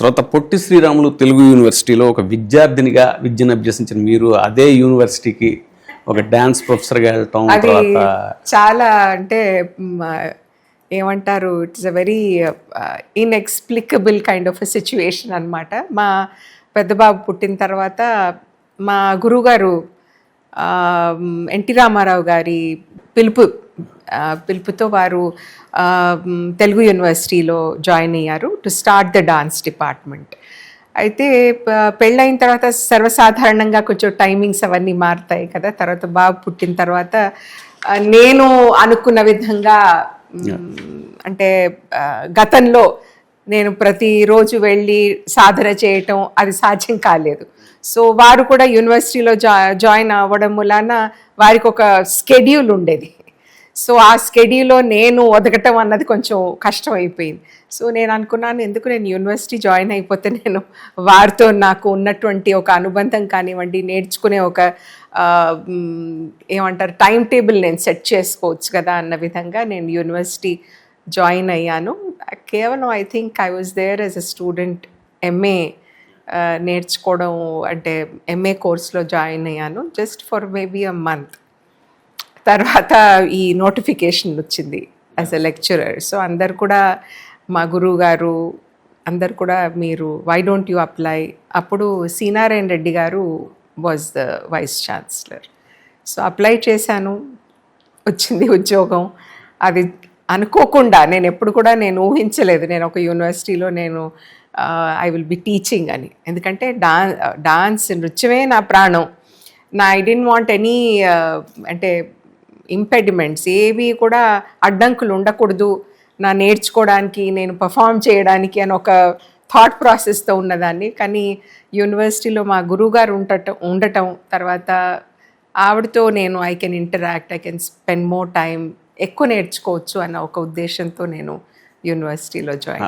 తర్వాత పొట్టి శ్రీరాములు తెలుగు యూనివర్సిటీలో ఒక విద్యార్థినిగా విద్యను అభ్యసించిన మీరు అదే యూనివర్సిటీకి ఒక డ్యాన్స్ ప్రొఫెసర్గా వెళ్ళటం అది తర్వాత చాలా అంటే ఏమంటారు, it's a very inexplicable kind of a situation అనమాట. మా పెద్ద బాబు పుట్టిన తర్వాత మా గురువుగారు ఎన్టీ రామారావు గారి పిలుపుతో వారు తెలుగు యూనివర్సిటీలో జాయిన్ అయ్యారు to start the dance department. అయితే పెళ్ళైన తర్వాత సర్వసాధారణంగా కొంచెం టైమింగ్స్ అవన్నీ మారుతాయి కదా. తర్వాత బాబు పుట్టిన తర్వాత నేను అనుకున్న విధంగా అంటే గతంలో నేను ప్రతిరోజు వెళ్ళి సాధన చేయటం అది సాధ్యం కాలేదు. సో వారు కూడా యూనివర్సిటీలో జాయిన్ అవ్వడం వలన వారికి ఒక స్కెడ్యూల్ ఉండేది. సో ఆ స్కెడ్యూల్లో నేను ఒదగటం అన్నది కొంచెం కష్టం అయిపోయింది. సో నేను అనుకున్నాను, ఎందుకు నేను యూనివర్సిటీ జాయిన్ అయిపోతే నేను వారితో నాకు ఉన్నటువంటి ఒక అనుబంధం కానివ్వండి, నేర్చుకునే ఒక ఏమంటారు టైం టేబుల్ నేను సెట్ చేసుకోవచ్చు కదా అన్న విధంగా నేను యూనివర్సిటీ జాయిన్ అయ్యాను. కేవలం I think I was there as a student. MA నేర్చుకోవడం అంటే ఎంఏ కోర్స్లో జాయిన్ అయ్యాను just for maybe a month. తర్వాత ఈ నోటిఫికేషన్ వచ్చింది యాజ్ ఎ లెక్చరర్. సో అందరు కూడా మా గురువు గారు అందరు కూడా మీరు వై డోంట్ యూ అప్లై, అప్పుడు సీనారాయణ రెడ్డి గారు was the vice chancellor. So apply చేశాను, వచ్చింది ఉద్యోగం. అది అనుకోకుండా, నేను ఎప్పుడు కూడా నేను ఊహించలేదు నేను ఒక యూనివర్సిటీలో నేను ఐ విల్ బి టీచింగ్ అని. ఎందుకంటే డాన్స్ నృత్యమే నా ప్రాణం. ఐ డోంట్ వాంట్ ఎనీ అంటే ఇంపెడిమెంట్స్ ఏవి కూడా అడ్డంకులు ఉండకూడదు నా నేర్చుకోవడానికి, నేను పర్ఫామ్ చేయడానికి అని ఒక థాట్ ప్రాసెస్తో ఉన్నదాన్ని. కానీ యూనివర్సిటీలో మా గురువుగారు ఉండటం తర్వాత ఆవిడతో నేను I can interact, I can spend more time, ఎక్కువ నేర్చుకోవచ్చు అన్న ఒక ఉద్దేశంతో నేను యూనివర్సిటీలో జాయిన్.